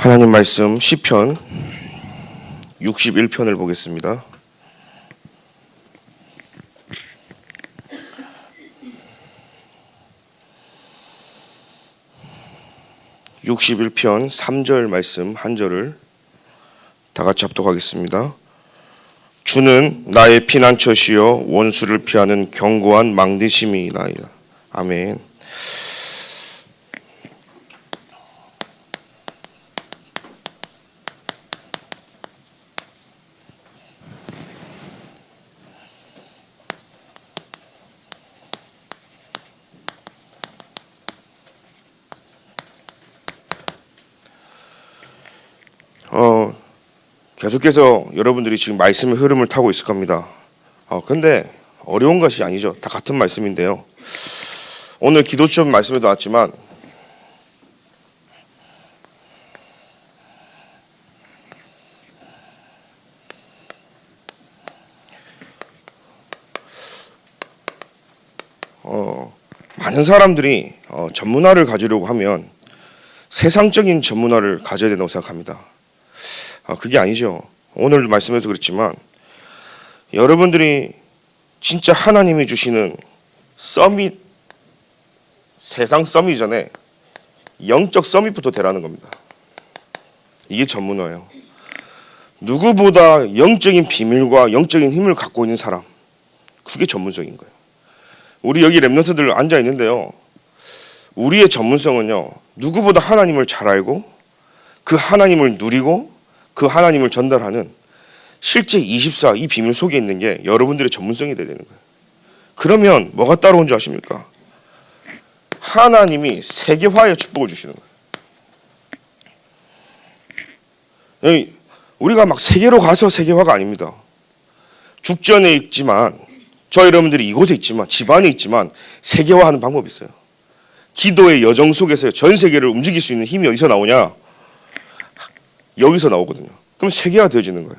하나님 말씀 시편 61편을 보겠습니다. (61편) 3절 말씀 한 절을 다 같이 합독하겠습니다. 주는 나의 피난처시여 원수를 피하는 견고한 망대심이나이다. 아멘. 계속해서 여러분들이 지금 말씀의 흐름을 타고 있을 겁니다. 근데 어려운 것이 아니죠. 다 같은 말씀인데요. 오늘 기도처럼 말씀에도 나왔지만 많은 사람들이 전문화를 가지려고 하면 세상적인 전문화를 가져야 된다고 생각합니다. 그게 아니죠. 오늘 말씀에도 그렇지만 여러분들이 진짜 하나님이 주시는 서밋, 세상 서밋 전에 영적 서밋부터 되라는 겁니다. 이게 전문화예요. 누구보다 영적인 비밀과 영적인 힘을 갖고 있는 사람, 그게 전문적인 거예요. 우리 여기 랩런트들 앉아 있는데요, 우리의 전문성은요, 누구보다 하나님을 잘 알고 그 하나님을 누리고 그 하나님을 전달하는 실제 24 이 비밀 속에 있는 게 여러분들의 전문성이 돼야 되는 거예요. 그러면 뭐가 따라온 줄 아십니까? 하나님이 세계화의 축복을 주시는 거예요. 우리가 막 세계로 가서 세계화가 아닙니다. 죽전에 있지만, 저 여러분들이 이곳에 있지만, 집안에 있지만 세계화하는 방법이 있어요. 기도의 여정 속에서 전 세계를 움직일 수 있는 힘이 어디서 나오냐? 여기서 나오거든요. 그럼 세계화 되어지는 거예요.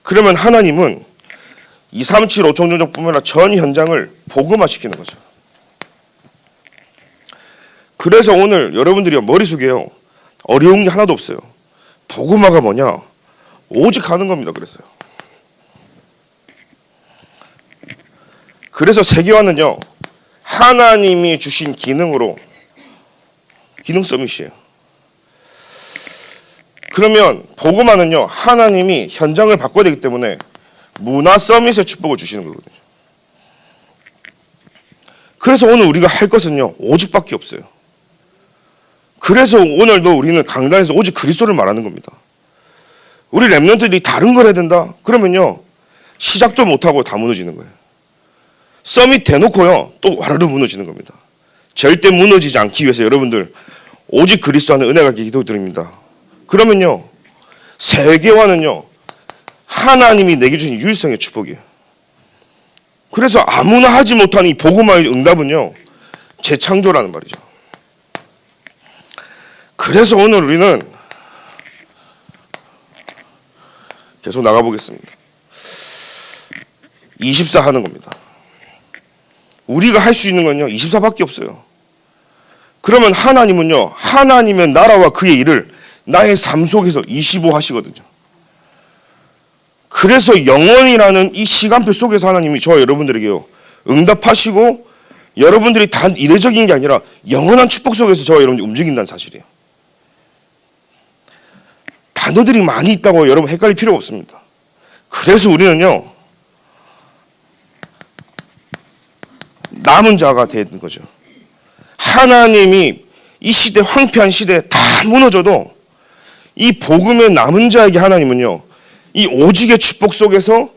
그러면 하나님은 237 5청정적뿐만 아니라 전 현장을 복음화시키는 거죠. 그래서 오늘 여러분들이 머릿속에요, 어려운 게 하나도 없어요. 복음화가 뭐냐? 오직 하는 겁니다. 그래서 세계화는요, 하나님이 주신 기능으로, 기능 서밋이에요. 그러면 복음화는요, 하나님이 현장을 바꿔야 되기 때문에 문화 서밋의 축복을 주시는 거거든요. 그래서 오늘 우리가 할 것은요, 오직밖에 없어요. 그래서 오늘도 우리는 강단에서 오직 그리스도를 말하는 겁니다. 우리 랩런트들이 다른 걸 해야 된다? 그러면요, 시작도 못하고 다 무너지는 거예요. 서밋 대놓고요, 또 와르르 무너지는 겁니다. 절대 무너지지 않기 위해서 여러분들 오직 그리스도 하는 은혜가 기도드립니다. 그러면요, 세계화는요, 하나님이 내게 주신 유일성의 축복이에요. 그래서 아무나 하지 못하는 이 복음화의 응답은요, 재창조라는 말이죠. 그래서 오늘 우리는 계속 나가보겠습니다. 24 하는 겁니다. 우리가 할 수 있는 건요, 24밖에 없어요. 그러면 하나님은요, 하나님의 나라와 그의 일을 나의 삶 속에서 25 하시거든요. 그래서 영원이라는 이 시간표 속에서 하나님이 저와 여러분들에게요, 응답하시고 여러분들이 단 이례적인 게 아니라 영원한 축복 속에서 저와 여러분들이 움직인다는 사실이에요. 단어들이 많이 있다고 여러분 헷갈릴 필요가 없습니다. 그래서 우리는요, 남은 자가 되는 거죠. 하나님이 이 시대, 황폐한 시대에 다 무너져도 이 복음의 남은 자에게 하나님은요, 이 오직의 축복 속에서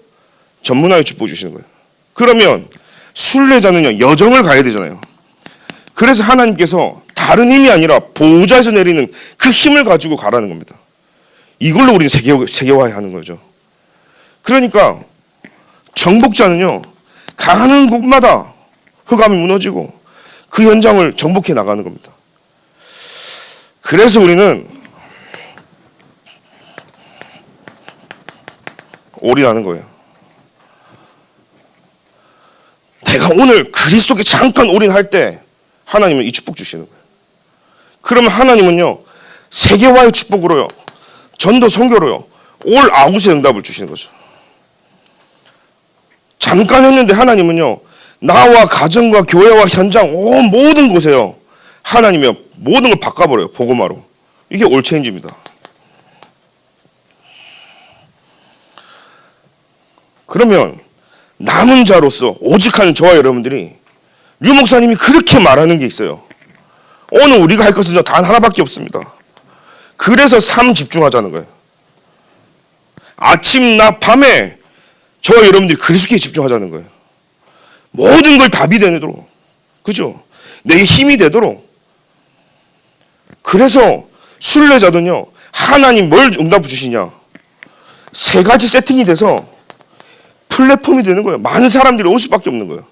전문화의 축복 주시는 거예요. 그러면 순례자는요, 여정을 가야 되잖아요. 그래서 하나님께서 다른 힘이 아니라 보호자에서 내리는 그 힘을 가지고 가라는 겁니다. 이걸로 우리는 세계화해야 하는 거죠. 그러니까 정복자는요, 가는 곳마다 흑암이 무너지고 그 현장을 정복해 나가는 겁니다. 그래서 우리는 올인하는 거예요. 내가 오늘 그리스도께 잠깐 올인할 때 하나님은 이 축복 주시는 거예요. 그러면 하나님은요, 세계화의 축복으로요, 전도 선교로요, 올 아웃의 응답을 주시는 거죠. 잠깐 했는데 하나님은요, 나와 가정과 교회와 현장 온 모든 곳에요, 하나님이 모든 걸 바꿔버려요. 복음화로. 이게 올 체인지입니다. 그러면 남은 자로서 오직 하는 저와 여러분들이 류 목사님이 그렇게 말하는 게 있어요. 오늘 우리가 할 것은 단 하나밖에 없습니다. 그래서 삶 집중하자는 거예요. 아침, 낮, 밤에 저와 여러분들이 그리스도께 집중하자는 거예요. 모든 걸 답이 되도록, 그죠? 내게 힘이 되도록. 그래서 순례자도요, 하나님 뭘 응답 주시냐? 세 가지 세팅이 돼서 플랫폼이 되는 거예요. 많은 사람들이 올 수밖에 없는 거예요.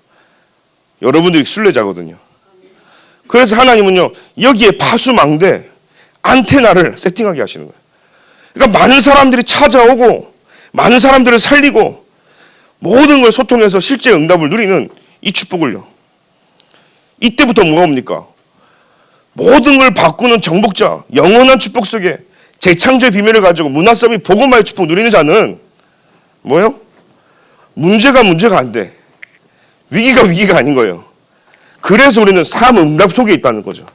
여러분들이 순례자거든요. 그래서 하나님은요, 여기에 파수망대, 안테나를 세팅하게 하시는 거예요. 그러니까 많은 사람들이 찾아오고 많은 사람들을 살리고 모든 걸 소통해서 실제 응답을 누리는 이 축복을요, 이때부터 뭐가 옵니까? 모든 걸 바꾸는 정복자, 영원한 축복 속에 재창조의 비밀을 가지고 문화 서밋 복음화의 축복 누리는 자는 뭐예요? 문제가 안 돼. 위기가 아닌 거예요. 그래서 우리는 삶 응답 속에 있다는 거죠.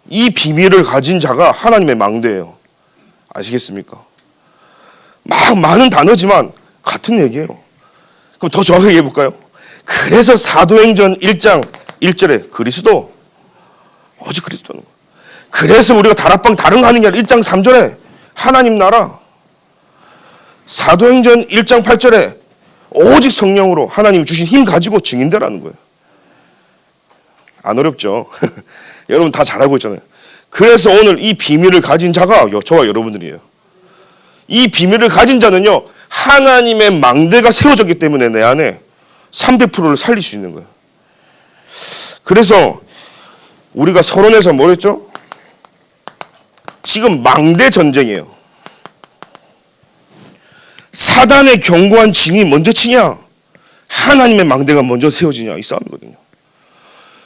이 비밀을 가진 자가 하나님의 망대예요. 아시겠습니까? 막 많은 단어지만 같은 얘기예요. 그럼 더 정확하게 얘기해 볼까요? 그래서 사도행전 1장 1절에 그리스도, 오직 그리스도는 거예요. 그래서 우리가 다락방 다른 거 하는 게 아니라 1장 3절에 하나님 나라, 사도행전 1장 8절에 오직 성령으로 하나님이 주신 힘 가지고 증인되라는 거예요. 안 어렵죠? 여러분 다 잘 알고 있잖아요. 그래서 오늘 이 비밀을 가진 자가 저와 여러분들이에요. 이 비밀을 가진 자는요, 하나님의 망대가 세워졌기 때문에 내 안에 300%를 살릴 수 있는 거예요. 그래서 우리가 서론에서 뭘 했죠? 지금 망대 전쟁이에요. 사단의 견고한 징이 먼저 치냐, 하나님의 망대가 먼저 세워지냐, 이 싸움이거든요.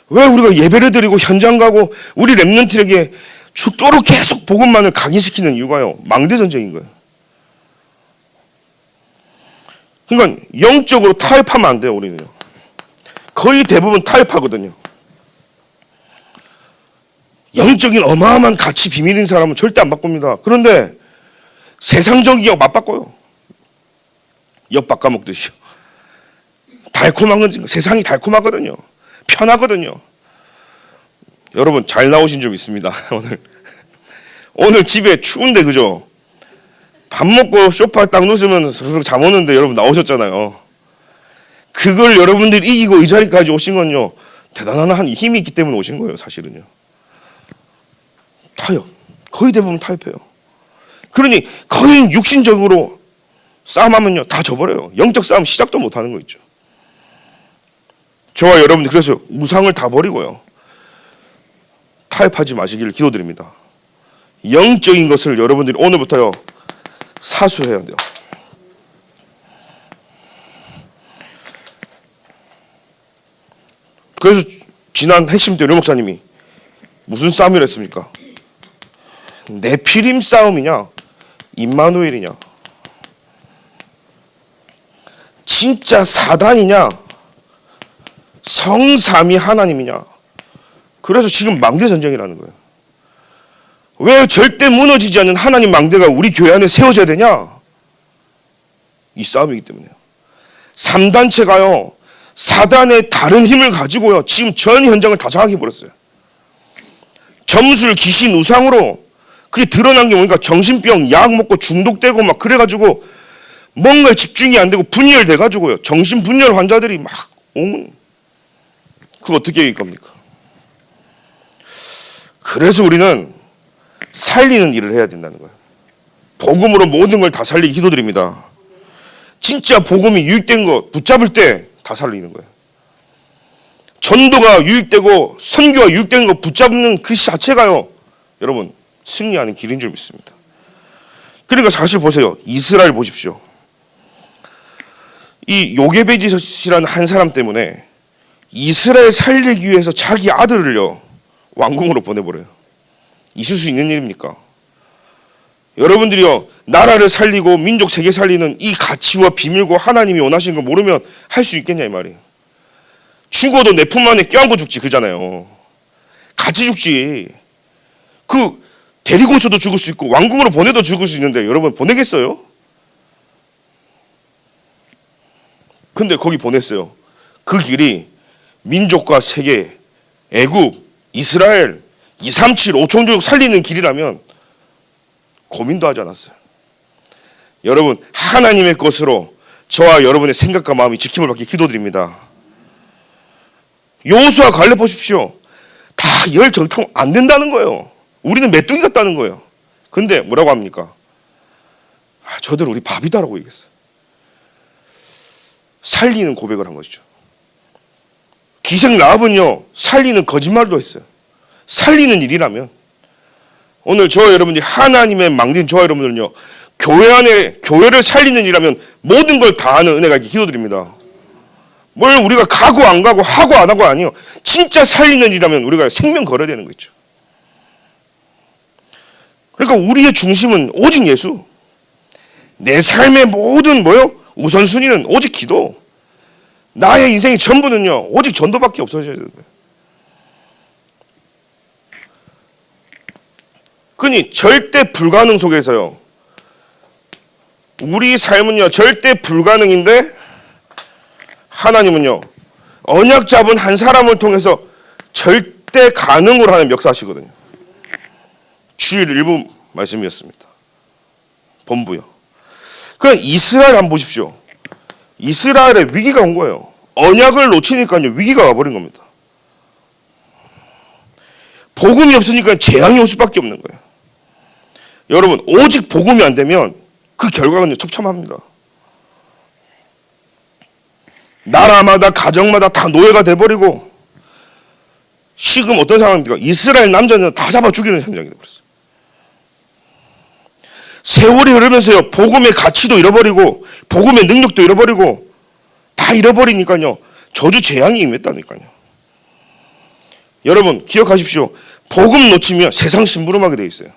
왜 우리가 예배를 드리고 현장 가고 우리 렘넌트에게 죽도록 계속 복음만을 각인시키는 이유가요, 망대 전쟁인 거예요. 그러니까 영적으로 타협하면 안 돼요. 우리는요, 거의 대부분 타협하거든요. 영적인 어마어마한 가치 비밀인 사람은 절대 안 바꿉니다. 그런데 세상적이고 맞바꿔요. 엿 바꿔먹듯이요. 달콤한 건 세상이 달콤하거든요. 편하거든요. 여러분 잘 나오신 점 있습니다. 오늘 집에 추운데, 그죠? 밥 먹고 소파에 딱 누우면 스르륵 잠 오는데 여러분 나오셨잖아요. 그걸 여러분들이 이기고 이 자리까지 오신 건요, 대단한 한 힘이 있기 때문에 오신 거예요. 사실은요. 타협. 거의 대부분 타협해요. 그러니 거의 육신적으로 싸움하면요 다 져버려요. 영적 싸움 시작도 못하는 거 있죠. 저와 여러분들 그래서 우상을 다 버리고요, 타협하지 마시기를 기도드립니다. 영적인 것을 여러분들이 오늘부터요 사수해야 돼요. 그래서 지난 핵심 때 류 목사님이 무슨 싸움을 했습니까? 네피림 싸움이냐, 임마누엘이냐, 진짜 사단이냐, 성삼위 하나님이냐. 그래서 지금 망대 전쟁이라는 거예요. 왜 절대 무너지지 않는 하나님 망대가 우리 교회 안에 세워져야 되냐? 이 싸움이기 때문에요. 3단체가요 사단의 다른 힘을 가지고요 지금 전 현장을 다 장악해버렸어요. 점술, 귀신, 우상으로 그게 드러난 게 뭐니까 정신병, 약 먹고 중독되고 막 그래가지고 뭔가에 집중이 안 되고 분열돼가지고요 정신분열 환자들이 막 오면 그거 어떻게 이길 겁니까? 그래서 우리는 살리는 일을 해야 된다는 거예요. 복음으로 모든 걸 다 살리기 기도드립니다. 진짜 복음이 유익된 거 붙잡을 때 다 살리는 거예요. 전도가 유익되고 선교가 유익된 거 붙잡는 그 자체가요 여러분 승리하는 길인 줄 믿습니다. 그러니까 사실 보세요. 이스라엘 보십시오. 이 요게베디라는 한 사람 때문에 이스라엘 살리기 위해서 자기 아들을요 왕궁으로 보내버려요. 있을 수 있는 일입니까? 여러분들이요, 나라를 살리고 민족 세계 살리는 이 가치와 비밀과 하나님이 원하시는 걸 모르면 할 수 있겠냐 이 말이에요. 죽어도 내 품 안에 껴안고 죽지 그잖아요. 같이 죽지. 그 데리고 있어도 죽을 수 있고 왕궁으로 보내도 죽을 수 있는데 여러분 보내겠어요? 근데 거기 보냈어요. 그 길이 민족과 세계, 애국, 이스라엘, 237, 5총족 살리는 길이라면 고민도 하지 않았어요. 여러분, 하나님의 것으로 저와 여러분의 생각과 마음이 지킴을 받기 기도드립니다. 여호수아 갈렙 보십시오. 다 열 정통 안 된다는 거예요. 우리는 메뚜기 같다는 거예요. 근데 뭐라고 합니까? 저들 우리 밥이다라고 얘기했어요. 살리는 고백을 한 것이죠. 기생 라합은요, 살리는 거짓말도 했어요. 살리는 일이라면 오늘 저와 여러분들이 하나님의 망린 저와 여러분들은요, 교회 안에 교회를 살리는 일이라면 모든 걸 다하는 은혜가 있게 기도드립니다. 뭘 우리가 가고 안 가고 하고 안 하고 아니요. 진짜 살리는 일이라면 우리가 생명 걸어야 되는 거죠. 그러니까 우리의 중심은 오직 예수. 내 삶의 모든 우선순위는 오직 기도. 나의 인생의 전부는요, 오직 전도밖에 없어져야 되는 거예요. 그러니 절대 불가능 속에서요, 우리 삶은요 절대 불가능인데 하나님은요 언약 잡은 한 사람을 통해서 절대 가능으로 하는 역사하시거든요. 주일 일부 말씀이었습니다. 본부요. 그럼 이스라엘 한번 보십시오. 이스라엘에 위기가 온 거예요. 언약을 놓치니까요 위기가 와버린 겁니다. 복음이 없으니까 재앙이 올 수밖에 없는 거예요. 여러분, 오직 복음이 안 되면 그 결과는 처참합니다. 나라마다 가정마다 다 노예가 돼버리고, 지금 어떤 상황입니까? 이스라엘 남자는 다 잡아 죽이는 현장이 되어버렸어요. 세월이 흐르면서요 복음의 가치도 잃어버리고 복음의 능력도 잃어버리고 다 잃어버리니까요 저주 재앙이 임했다니까요. 여러분 기억하십시오. 복음 놓치면 세상 심부름하게 돼 있어요.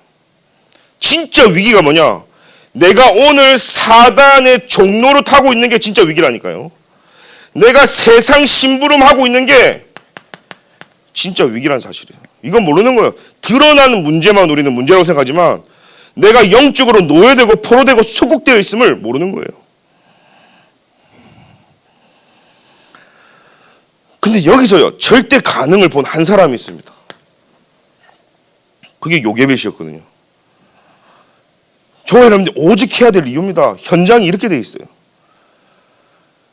진짜 위기가 뭐냐? 내가 오늘 사단의 종로를 타고 있는 게 진짜 위기라니까요. 내가 세상 심부름하고 있는 게 진짜 위기라는 사실이에요. 이건 모르는 거예요. 드러나는 문제만 우리는 문제라고 생각하지만 내가 영적으로 노예되고 포로되고 소국되어 있음을 모르는 거예요. 근데 여기서요 절대 가능을 본 한 사람이 있습니다. 그게 요게벳이었거든요. 저와 여러분들 오직 해야 될 이유입니다. 현장이 이렇게 돼 있어요.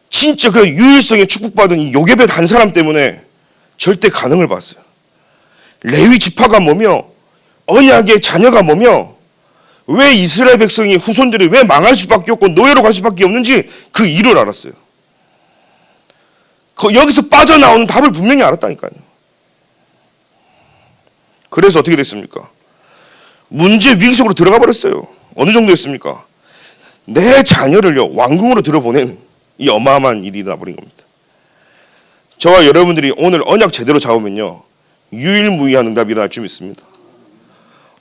진짜 그 유일성에 축복받은 이 요게벳 한 사람 때문에 절대 가능을 봤어요. 레위 지파가 뭐며 언약의 자녀가 뭐며 왜 이스라엘 백성이 후손들이 왜 망할 수밖에 없고 노예로 갈 수밖에 없는지 그 이유를 알았어요. 여기서 빠져나오는 답을 분명히 알았다니까요. 그래서 어떻게 됐습니까? 문제 위기 속으로 들어가 버렸어요. 어느 정도였습니까? 내 자녀를요 왕궁으로 들어보낸 이 어마어마한 일이 나버린 겁니다. 저와 여러분들이 오늘 언약 제대로 잡으면요 유일무이한 응답이 일어날 줄 믿습니다.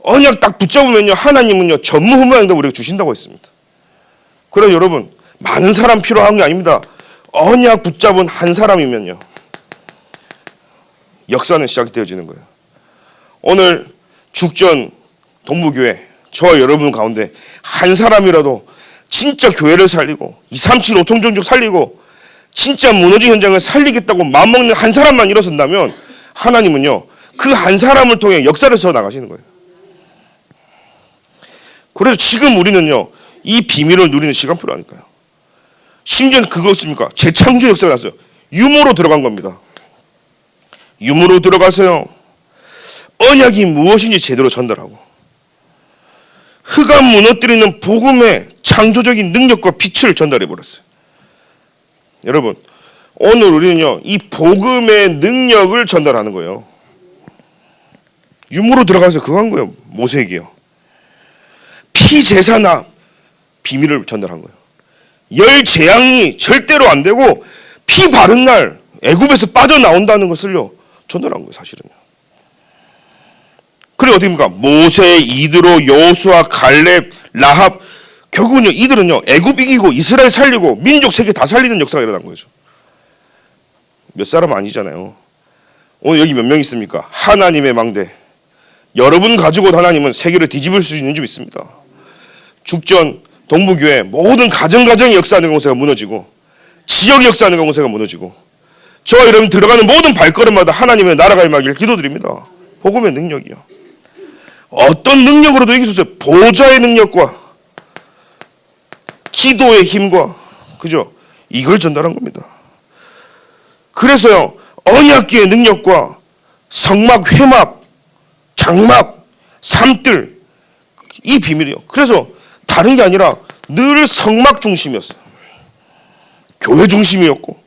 언약 딱 붙잡으면요 하나님은요 전무후무한 응답을 우리에게 주신다고 했습니다. 그래서 여러분 많은 사람 필요한 게 아닙니다. 언약 붙잡은 한 사람이면요 역사는 시작되어지는 거예요. 오늘 죽전 동부교회 저와 여러분 가운데 한 사람이라도 진짜 교회를 살리고 237 5총종족 살리고 진짜 무너진 현장을 살리겠다고 마음먹는 한 사람만 일어선다면 하나님은요 그 한 사람을 통해 역사를 써 나가시는 거예요. 그래서 지금 우리는요 이 비밀을 누리는 시간 필요하니까요. 심지어는 그것입니까? 재창조 역사가 났어요. 유모로 들어간 겁니다. 유모로 들어가서요 언약이 무엇인지 제대로 전달하고 흑암 무너뜨리는 복음의 창조적인 능력과 빛을 전달해 버렸어요. 여러분 오늘 우리는요 이 복음의 능력을 전달하는 거예요. 유모로 들어가서 그거 한 거예요. 모세에게요. 피제사나 비밀을 전달한 거예요. 열 재앙이 절대로 안 되고 피 바른 날 애굽에서 빠져나온다는 것을요 전달한 거예요. 사실은요. 그래 그리고 어디입니까? 모세, 이드로, 여호수아, 갈렙, 라합. 결국은요, 이들은요, 애굽 이기고 이스라엘 살리고 민족 세계 다 살리는 역사가 일어난 거죠. 몇 사람 아니잖아요. 오늘 여기 몇 명 있습니까? 하나님의 망대. 여러분 가지고 하나님은 세계를 뒤집을 수 있는 줄 믿습니다. 죽전, 동부교회 모든 가정가정이 역사하는 공세가 무너지고 지역이 역사하는 공세가 무너지고 저와 여러분 들어가는 모든 발걸음마다 하나님의 나라가 임하기를 기도드립니다. 복음의 능력이요. 어떤 능력으로도 이길 수 없어요. 보좌의 능력과 기도의 힘과 그죠? 이걸 전달한 겁니다. 그래서요. 언약궤의 능력과 성막, 회막, 장막, 삼들 이 비밀이요. 그래서 다른 게 아니라 늘 성막 중심이었어요. 교회 중심이었고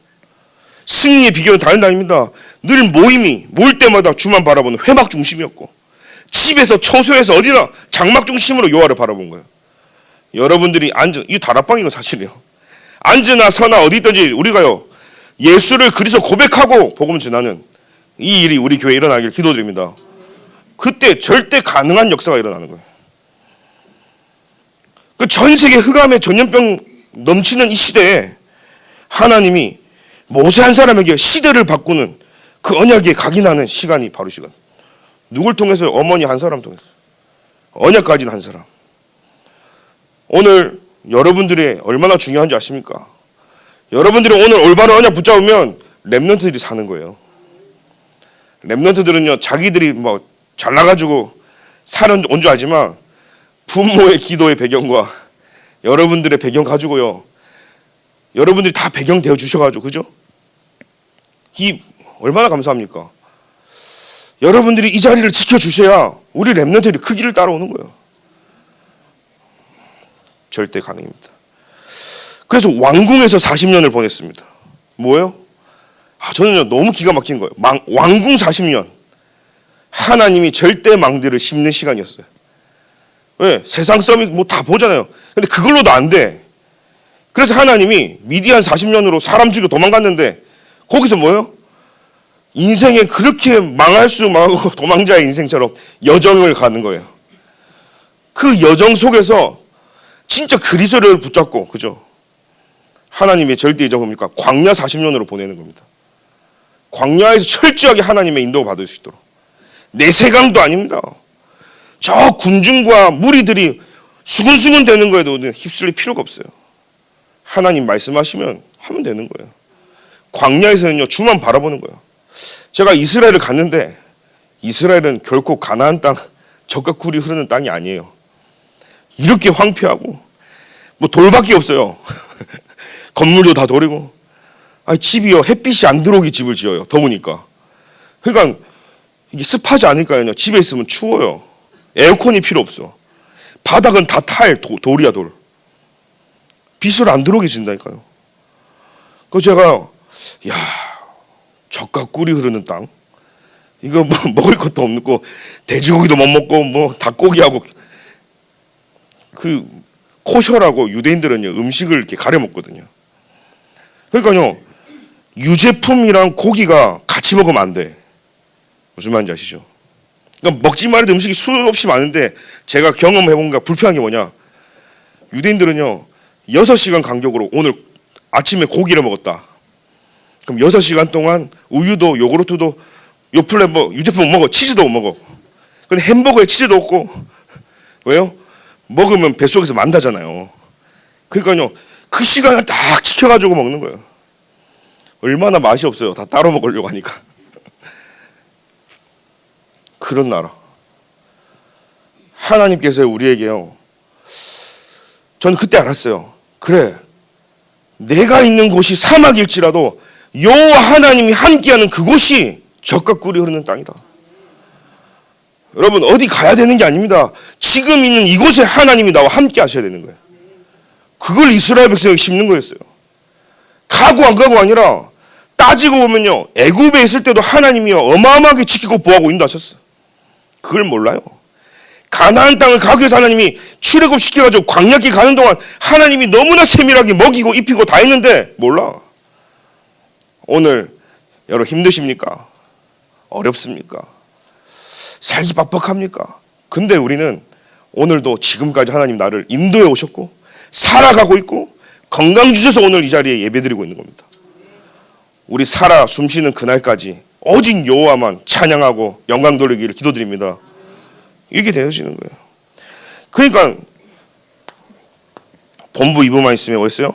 승리의 비결은 다른 게 아닙니다. 늘 모일 때마다 주만 바라보는 회막 중심이었고 집에서 청소해서 어디나 장막 중심으로 여호와를 바라본 거예요. 여러분들이 이거 다락방인 건 사실이에요. 앉으나 서나 어디 있든지 우리가요 예수를 그리스도 고백하고 복음 전하는 이 일이 우리 교회에 일어나길 기도드립니다. 그때 절대 가능한 역사가 일어나는 거예요. 그 전 세계 흑암의 전염병 넘치는 이 시대에 하나님이 모세 한 사람에게 시대를 바꾸는 그 언약에 각인하는 시간이 바로 시간. 누굴 통해서요? 어머니 한 사람 통해서. 언약 가진 한 사람. 오늘 여러분들이 얼마나 중요한지 아십니까? 여러분들이 오늘 올바른 언약 붙잡으면 렘넌트들이 사는 거예요. 렘넌트들은요 자기들이 뭐 잘나가지고 사는 온 줄 알지만 부모의 기도의 배경과 여러분들의 배경 가지고요 여러분들이 다 배경 되어 주셔가지고 그죠? 이 얼마나 감사합니까? 여러분들이 이 자리를 지켜주셔야 우리 렘넌트들이 그 길을 따라오는 거예요. 절대 가능입니다. 그래서 왕궁에서 40년을 보냈습니다. 뭐예요? 저는요 너무 기가 막힌 거예요. 왕궁 40년. 하나님이 절대 망대를 심는 시간이었어요. 왜? 세상 썸이 뭐 다 보잖아요. 근데 그걸로도 안 돼. 그래서 하나님이 미디안 40년으로 사람 죽여 도망갔는데 거기서 뭐예요? 인생에 그렇게 망할 수 망하고 도망자의 인생처럼 여정을 가는 거예요. 그 여정 속에서 진짜 그리스도를 붙잡고 그죠? 하나님의 절대 예정 뭡니까? 광야 40년으로 보내는 겁니다. 광야에서 철저하게 하나님의 인도 받을 수 있도록. 내세강도 아닙니다. 저 군중과 무리들이 수근수근 되는 거에도 휩쓸릴 필요가 없어요. 하나님 말씀하시면 하면 되는 거예요. 광야에서는요 주만 바라보는 거예요. 제가 이스라엘을 갔는데 이스라엘은 결코 가나안 땅 젖과 꿀이 흐르는 땅이 아니에요. 이렇게 황폐하고 뭐 돌밖에 없어요. 건물도 다 돌이고 집이요 햇빛이 안 들어오게 집을 지어요. 더우니까. 그러니까 이게 습하지 않으니까요. 집에 있으면 추워요. 에어컨이 필요 없어. 바닥은 다 돌이야 돌. 빛을 안 들어오게 진다니까요. 그래서 제가 젖과 꿀이 흐르는 땅 이거 뭐 먹을 것도 없고 돼지고기도 못 먹고 뭐 닭고기하고 그 코셔라고 유대인들은요 음식을 이렇게 가려 먹거든요. 그러니까요 유제품이랑 고기가 같이 먹으면 안 돼. 무슨 말인지 아시죠? 그러니까 먹지 말아도 음식이 수없이 많은데 제가 경험해본가 불편한 게 뭐냐? 유대인들은요 6시간 간격으로 오늘 아침에 고기를 먹었다. 그럼 6시간 동안 우유도 요구르트도 요플레 뭐 유제품 못 먹어. 치즈도 못 먹어. 근데 햄버거에 치즈도 없고 왜요? 먹으면 뱃속에서 만다잖아요. 그러니까요 그 시간을 딱 지켜가지고 먹는 거예요. 얼마나 맛이 없어요. 다 따로 먹으려고 하니까. 그런 나라. 하나님께서 우리에게요. 저는 그때 알았어요. 그래. 내가 있는 곳이 사막일지라도 여호와 하나님이 함께하는 그곳이 젖과 꿀이 흐르는 땅이다. 여러분 어디 가야 되는 게 아닙니다. 지금 있는 이곳에 하나님이 나와 함께 하셔야 되는 거예요. 그걸 이스라엘 백성에게 심는 거였어요. 가고 안 가고 아니라 따지고 보면요. 애굽에 있을 때도 하나님이요 어마어마하게 지키고 보호하고 인도하셨어요. 그걸 몰라요. 가나안 땅을 가기 위해서 하나님이 출애굽시켜가지고 광야길 가는 동안 하나님이 너무나 세밀하게 먹이고 입히고 다 했는데 몰라. 오늘 여러분 힘드십니까? 어렵습니까? 살기 빡빡합니까? 근데 우리는 오늘도 지금까지 하나님 나를 인도해 오셨고 살아가고 있고 건강 주셔서 오늘 이 자리에 예배드리고 있는 겁니다. 우리 살아 숨쉬는 그날까지 오직 여호와만 찬양하고 영광 돌리기를 기도드립니다. 이게 되어지는 거예요. 그러니까 본부 2부만 있으면 뭐였어요?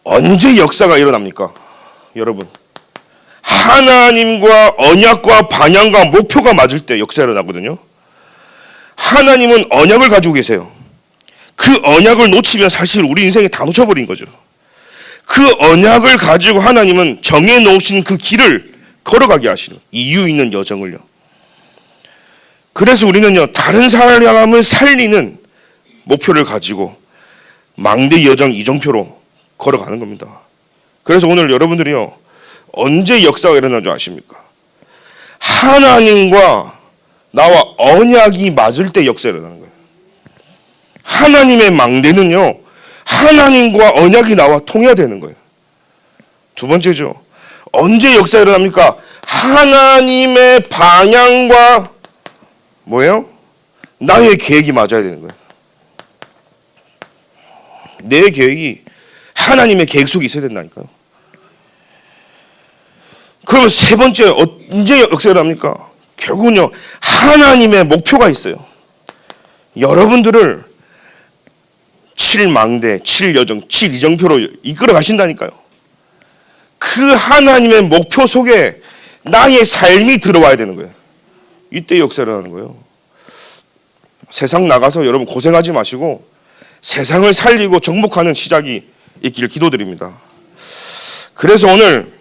언제 역사가 일어납니까? 여러분, 하나님과 언약과 반향과 목표가 맞을 때 역사가 일어나거든요. 하나님은 언약을 가지고 계세요. 그 언약을 놓치면 사실 우리 인생에 다 놓쳐버린 거죠. 그 언약을 가지고 하나님은 정해놓으신 그 길을 걸어가게 하시는, 이유 있는 여정을요. 그래서 우리는요, 다른 사람을 살리는 목표를 가지고 망대 여정 이정표로 걸어가는 겁니다. 그래서 오늘 여러분들이요, 언제 역사가 일어나는 줄 아십니까? 하나님과 나와 언약이 맞을 때 역사가 일어나는 거예요. 하나님의 망대는요, 하나님과 언약이 나와 통해야 되는 거예요. 두 번째죠. 언제 역사가 일어납니까? 하나님의 방향과 뭐예요? 나의 계획이 맞아야 되는 거예요. 내 계획이 하나님의 계획 속에 있어야 된다니까요. 그러면 세 번째, 언제 역사가 일어납니까? 결국은요, 하나님의 목표가 있어요. 여러분들을 7망대, 7여정, 7이정표로 이끌어 가신다니까요. 그 하나님의 목표 속에 나의 삶이 들어와야 되는 거예요. 이때 역사가 일어나는 거예요. 세상 나가서 여러분 고생하지 마시고 세상을 살리고 정복하는 시작이 있기를 기도드립니다. 그래서 오늘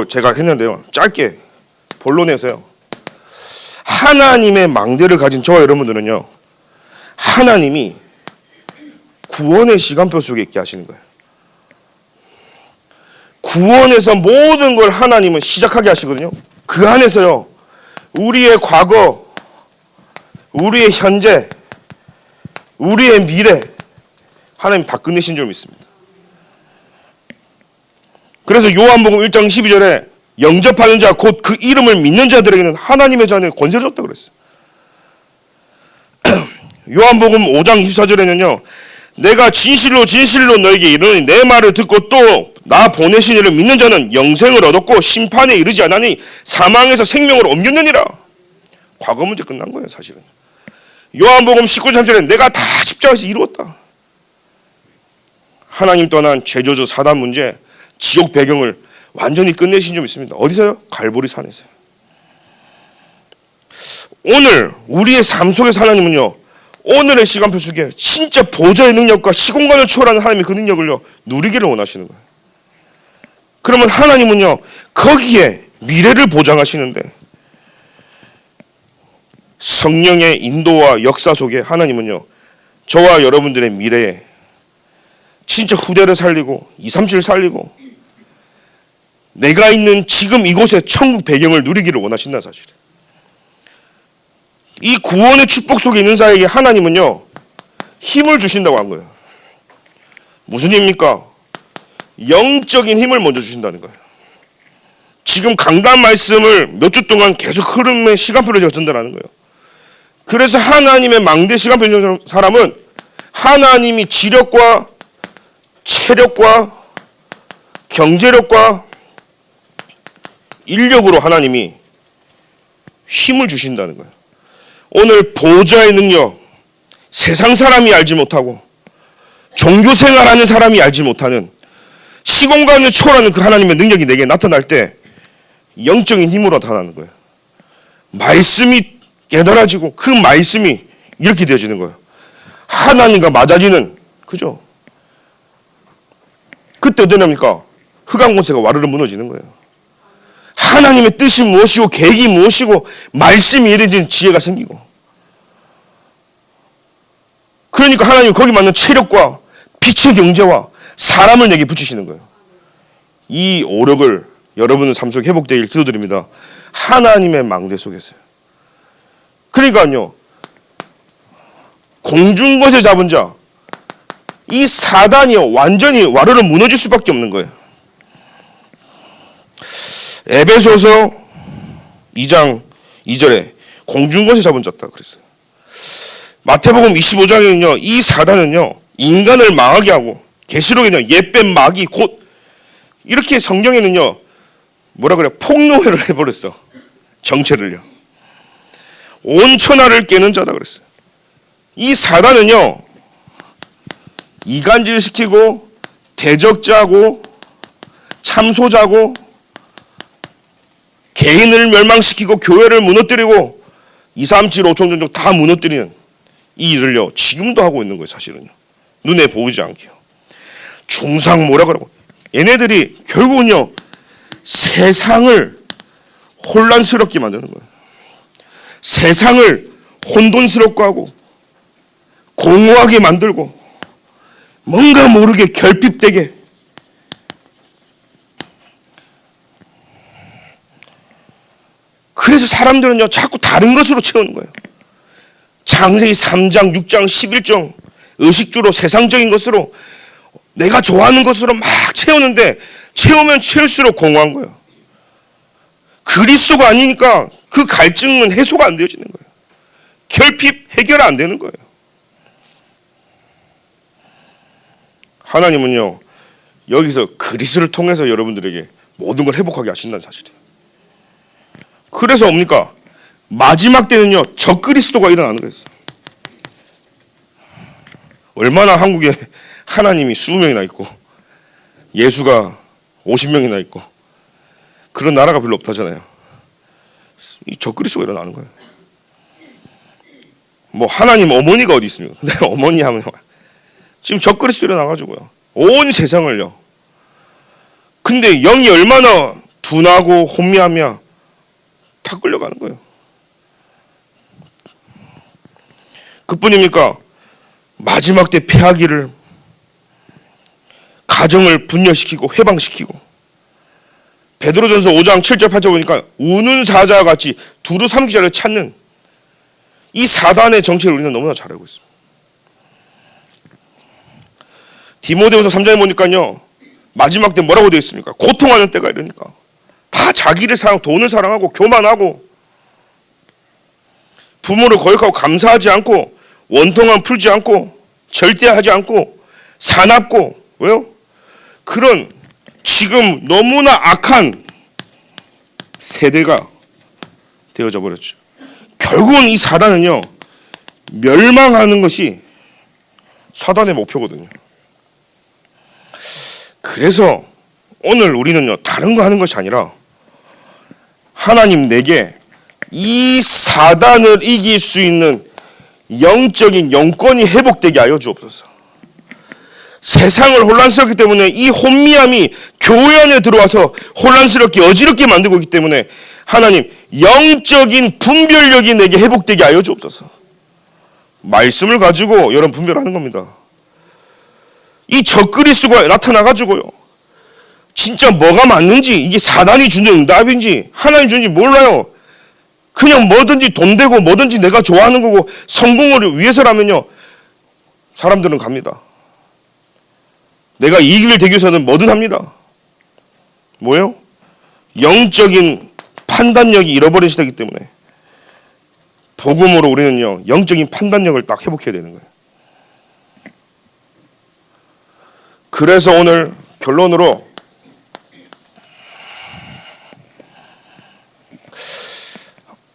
제가 했는데요, 짧게 본론에서요, 하나님의 망대를 가진 저와 여러분들은요, 하나님이 구원의 시간표 속에 있게 하시는 거예요. 구원에서 모든 걸 하나님은 시작하게 하시거든요. 그 안에서요, 우리의 과거, 우리의 현재, 우리의 미래, 하나님 다 끝내신 줄 믿습니다. 그래서 요한복음 1장 12절에 영접하는 자, 곧 그 이름을 믿는 자들에게는 하나님의 자녀의 권세를 줬다고 그랬어요. 요한복음 5장 24절에는요, 내가 진실로 진실로 너에게 이르노니 내 말을 듣고 또 나 보내신 이를 믿는 자는 영생을 얻었고 심판에 이르지 않으니 사망에서 생명으로 옮겼느니라. 과거 문제 끝난 거예요, 사실은. 요한복음 19장 3절에 내가 다 십자가에서 이루었다. 하나님 떠난 죄저주 사단 문제, 지옥 배경을 완전히 끝내신 줄 믿습니다. 어디서요? 갈보리 산에서요. 오늘 우리의 삶 속에서 하나님은요, 오늘의 시간표 속에 진짜 보좌의 능력과 시공간을 초월하는 하나님의 그 능력을요, 누리기를 원하시는 거예요. 그러면 하나님은요, 거기에 미래를 보장하시는데 성령의 인도와 역사 속에 하나님은요, 저와 여러분들의 미래에 진짜 후대를 살리고 237 살리고 내가 있는 지금 이곳의 천국 배경을 누리기를 원하신다, 사실. 이 구원의 축복 속에 있는 자에게 하나님은요, 힘을 주신다고 한 거예요. 무슨 힘입니까? 영적인 힘을 먼저 주신다는 거예요. 지금 강단 말씀을 몇 주 동안 계속 흐름의 시간표를 제가 전달하는 거예요. 그래서 하나님의 망대 시간표 주는 사람은 하나님이 지력과 체력과 경제력과 인력으로 하나님이 힘을 주신다는 거예요. 오늘 보좌의 능력, 세상 사람이 알지 못하고 종교 생활하는 사람이 알지 못하는 시공간을 초월하는 그 하나님의 능력이 내게 나타날 때 영적인 힘으로 나타나는 거예요. 말씀이 깨달아지고 그 말씀이 이렇게 되어지는 거예요. 하나님과 맞아지는, 그죠? 그때 어떻게 됩니까? 흑암권세가 와르르 무너지는 거예요. 하나님의 뜻이 무엇이고 계획이 무엇이고 말씀이 이루어지는 지혜가 생기고, 그러니까 하나님은 거기 맞는 체력과 빛의 경제와 사람을 내게 붙이시는 거예요. 이 오력을 여러분의 삶 속에 회복되길 기도드립니다. 하나님의 망대 속에서요. 그러니까요, 공중것에 잡은 자, 이 사단이요, 완전히 와르르 무너질 수밖에 없는 거예요. 에베소서 2장 2절에 공중것에 잡은 자다 그랬어요. 마태복음 25장에는요, 이 사단은요, 인간을 망하게 하고, 계시록에는 옛뱀 마귀 곧, 이렇게 성경에는요, 뭐라 그래, 폭로회를 해버렸어. 정체를요. 온 천하를 깨는 자다 그랬어요. 이 사단은요, 이간질시키고, 대적자고, 참소자고, 개인을 멸망시키고, 교회를 무너뜨리고, 2, 3, 7, 5천 종족 다 무너뜨리는 이 일을요, 지금도 하고 있는 거예요, 사실은요. 눈에 보이지 않게요. 중상 뭐라 그러고. 얘네들이 결국은요, 세상을 혼란스럽게 만드는 거예요. 세상을 혼돈스럽고 하고, 공허하게 만들고, 뭔가 모르게 결핍되게. 그래서 사람들은요, 자꾸 다른 것으로 채우는 거예요. 창세기 3장, 6장, 11장, 의식주로 세상적인 것으로 내가 좋아하는 것으로 막 채우는데 채우면 채울수록 공허한 거예요. 그리스도가 아니니까 그 갈증은 해소가 안 되어지는 거예요. 결핍 해결 안 되는 거예요. 하나님은요, 여기서 그리스도를 통해서 여러분들에게 모든 걸 회복하게 하신다는 사실이에요. 그래서 뭡니까? 마지막 때는요, 적그리스도가 일어나는 거예요. 얼마나 한국에 하나님이 20명이나 있고 예수가 50명이나 있고 그런 나라가 별로 없다잖아요. 이 적그리스도가 일어나는 거예요. 뭐 하나님 어머니가 어디 있습니까? 근데 어머니 하면 지금 적그리스도 일어나가지고요, 온 세상을요. 근데 영이 얼마나 둔하고 혼미하며 다 끌려가는 거예요. 그뿐입니까? 마지막 때 폐하기를, 가정을 분열시키고 해방시키고, 베드로전서 5장 7절 8절 보니까 우는 사자와 같이 두루 삼기 자를 찾는 이 사단의 정체를 우리는 너무나 잘 알고 있습니다. 디모데후서 3장에 보니까요, 마지막 때 뭐라고 되어 있습니까? 고통하는 때가 이러니까 다 자기를 사랑, 돈을 사랑하고 교만하고 부모를 거역하고 감사하지 않고 원통함 풀지 않고 절대하지 않고 사납고, 왜요? 그런 지금 너무나 악한 세대가 되어져 버렸죠. 결국은 이 사단은요, 멸망하는 것이 사단의 목표거든요. 그래서 오늘 우리는요, 다른 거 하는 것이 아니라 하나님 내게 이 사단을 이길 수 있는 영적인 영권이 회복되게 하여 주옵소서. 세상을 혼란스럽기 때문에 이 혼미함이 교회 안에 들어와서 혼란스럽게 어지럽게 만들고 있기 때문에 하나님 영적인 분별력이 내게 회복되게 하여 주옵소서. 말씀을 가지고 여러분 분별하는 겁니다. 이 적그리스도가 나타나가지고요, 진짜 뭐가 맞는지, 이게 사단이 주는 응답인지 하나님 주는지 몰라요. 그냥 뭐든지 돈 되고 뭐든지 내가 좋아하는 거고 성공을 위해서라면요, 사람들은 갑니다. 내가 이익을 되기 위해서는 뭐든 합니다. 뭐예요? 영적인 판단력이 잃어버린 시대이기 때문에 복음으로 우리는요, 영적인 판단력을 딱 회복해야 되는 거예요. 그래서 오늘 결론으로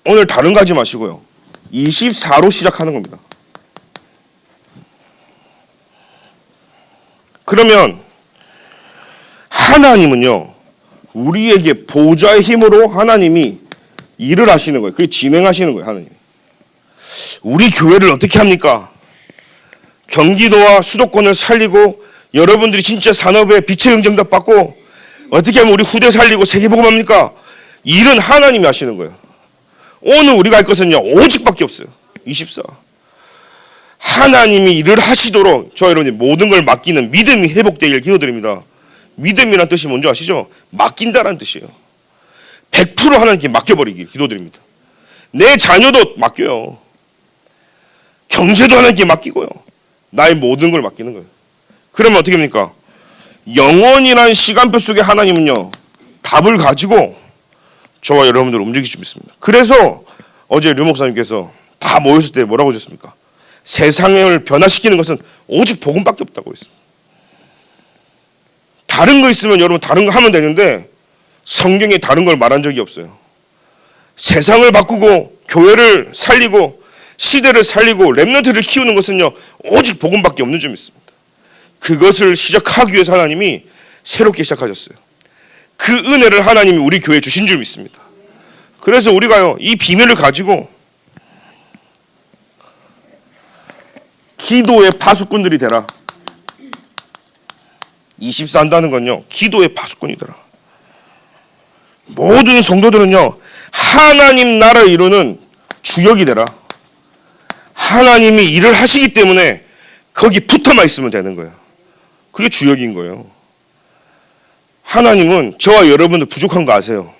오늘 다른 거 하지 마시고요, 24로 시작하는 겁니다. 그러면 하나님은요, 우리에게 보좌의 힘으로 하나님이 일을 하시는 거예요. 그게 진행하시는 거예요, 하나님이. 우리 교회를 어떻게 합니까? 경기도와 수도권을 살리고 여러분들이 진짜 산업의 빛의 영정답 받고 어떻게 하면 우리 후대 살리고 세계복음합니까? 일은 하나님이 하시는 거예요. 오늘 우리가 할 것은요, 오직밖에 없어요. 24. 하나님이 일을 하시도록 저 여러분이 모든 걸 맡기는 믿음이 회복되길 기도드립니다. 믿음이란 뜻이 뭔지 아시죠? 맡긴다라는 뜻이에요. 100% 하나님께 맡겨버리길 기도드립니다. 내 자녀도 맡겨요. 경제도 하나님께 맡기고요. 나의 모든 걸 맡기는 거예요. 그러면 어떻게 합니까? 영원이란 시간표 속에 하나님은요, 답을 가지고 저와 여러분들 움직일 줄 믿습니다. 그래서 어제 류 목사님께서 다 모였을 때 뭐라고 하셨습니까? 세상을 변화시키는 것은 오직 복음밖에 없다고 했습니다. 다른 거 있으면 여러분 다른 거 하면 되는데 성경에 다른 걸 말한 적이 없어요. 세상을 바꾸고 교회를 살리고 시대를 살리고 렘넌트를 키우는 것은요 오직 복음밖에 없는 줄 믿습니다. 그것을 시작하기 위해서 하나님이 새롭게 시작하셨어요. 그 은혜를 하나님이 우리 교회에 주신 줄 믿습니다. 그래서 우리가요 이 비밀을 가지고 기도의 파수꾼들이 되라. 24 한다는 건요 기도의 파수꾼이 되라. 모든 성도들은요 하나님 나라를 이루는 주역이 되라. 하나님이 일을 하시기 때문에 거기 붙어만 있으면 되는 거예요. 그게 주역인 거예요. 하나님은 저와 여러분들 부족한 거 아세요?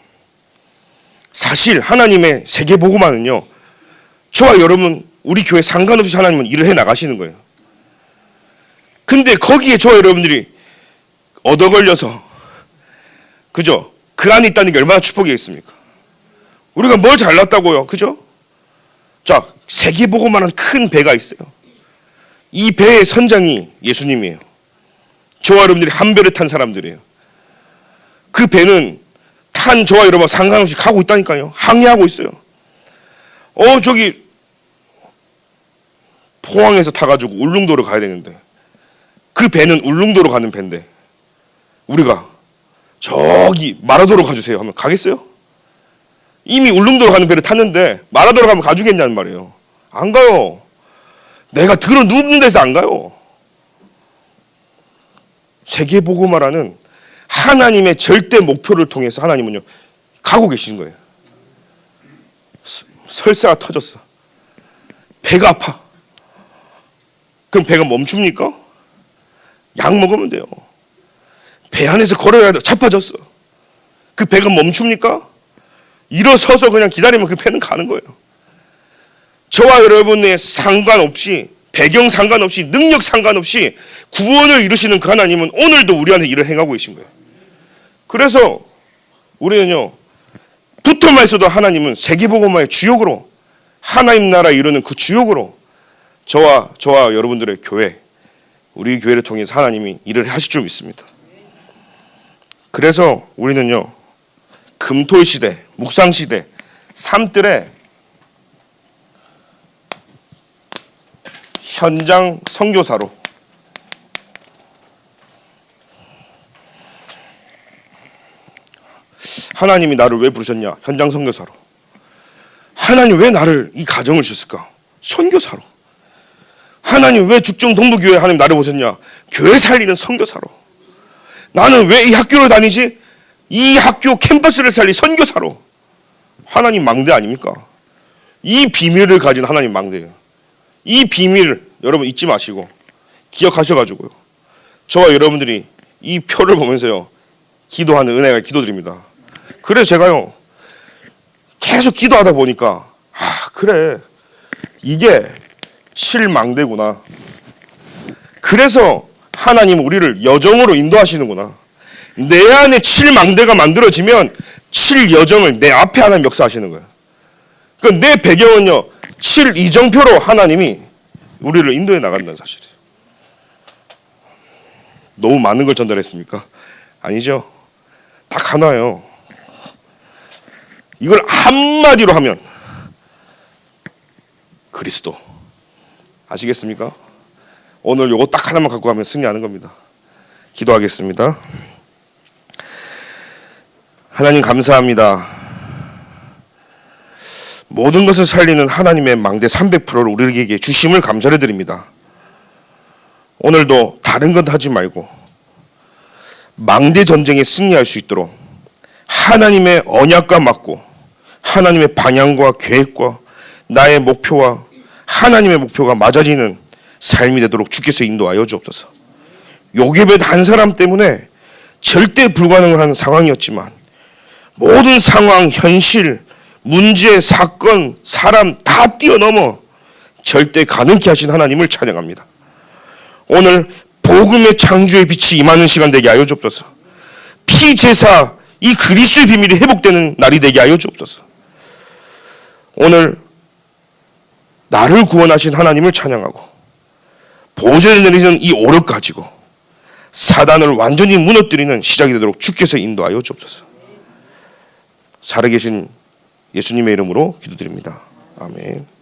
사실 하나님의 세계복음화는요 저와 여러분 우리 교회 상관없이 하나님은 일을 해 나가시는 거예요. 근데 거기에 저와 여러분들이 얻어 걸려서 그죠? 그 안에 있다는 게 얼마나 축복이겠습니까? 우리가 뭘 잘났다고요? 그죠? 자, 세계복음화는 큰 배가 있어요. 이 배의 선장이 예수님이에요. 저와 여러분들이 한 배를 탄 사람들이에요. 그 배는 탄 저와 여러분 상관없이 가고 있다니까요. 항해하고 있어요. 저기 포항에서 타가지고 울릉도로 가야 되는데 그 배는 울릉도로 가는 배인데 우리가 저기 마라도로 가주세요 하면 가겠어요? 이미 울릉도로 가는 배를 탔는데 마라도로 가면 가주겠냐는 말이에요. 안 가요. 내가 들어 눕는 데서 안 가요. 세계복음화라는 하나님의 절대 목표를 통해서 하나님은요 가고 계신 거예요. 설사가 터졌어. 배가 아파. 그럼 배가 멈춥니까? 약 먹으면 돼요. 배 안에서 걸어야 돼. 자빠졌어. 그 배가 멈춥니까? 일어서서 그냥 기다리면 그 배는 가는 거예요. 저와 여러분의 상관없이 배경 상관없이 능력 상관없이 구원을 이루시는 그 하나님은 오늘도 우리 안에 일을 행하고 계신 거예요. 그래서 우리는요 붙어만 있어도 하나님은 세계복음화의 주역으로 하나님 나라 이루는 그 주역으로 저와 여러분들의 교회 우리 교회를 통해서 하나님이 일을 하실 줄 믿습니다. 그래서 우리는요 금토일 시대, 묵상 시대, 삶들의 현장 선교사로 하나님이 나를 왜 부르셨냐? 현장 선교사로. 하나님 왜 나를 이 가정을 주셨을까? 선교사로. 하나님 왜 죽정 동부교회 하나님 나를 보셨냐? 교회 살리는 선교사로. 나는 왜 이 학교를 다니지? 이 학교 캠퍼스를 살리 선교사로. 하나님 망대 아닙니까? 이 비밀을 가진 하나님 망대예요. 이 비밀을 여러분 잊지 마시고 기억하셔가지고요. 저와 여러분들이 이 표를 보면서요 기도하는 은혜가 기도드립니다. 그래서 제가요 계속 기도하다 보니까 그래 이게 칠망대구나. 그래서 하나님 우리를 여정으로 인도하시는구나. 내 안에 칠망대가 만들어지면 칠여정을 내 앞에 하나님 역사하시는 거예요. 그 내 배경은요 칠이정표로 하나님이 우리를 인도해 나간다는 사실이에요. 너무 많은 걸 전달했습니까? 아니죠. 딱 하나예요. 이걸 한마디로 하면 그리스도. 아시겠습니까? 오늘 요거 딱 하나만 갖고 가면 승리하는 겁니다. 기도하겠습니다. 하나님 감사합니다. 모든 것을 살리는 하나님의 망대 300%를 우리에게 주심을 감사를 드립니다. 오늘도 다른 것 하지 말고 망대 전쟁에 승리할 수 있도록 하나님의 언약과 맞고 하나님의 방향과 계획과 나의 목표와 하나님의 목표가 맞아지는 삶이 되도록 주께서 인도하여 주옵소서. 요게벳 한 사람 때문에 절대 불가능한 상황이었지만 모든 상황, 현실, 문제, 사건, 사람 다 뛰어넘어 절대 가능케 하신 하나님을 찬양합니다. 오늘 복음의 창조의 빛이 임하는 시간 되게 하여 주옵소서. 피제사 이 그리스도의 비밀이 회복되는 날이 되게 하여 주옵소서. 오늘 나를 구원하신 하나님을 찬양하고 보좌에 내리는 이 오력 가지고 사단을 완전히 무너뜨리는 시작이 되도록 주께서 인도하여 주옵소서. 살아계신 예수님의 이름으로 기도드립니다. 아멘.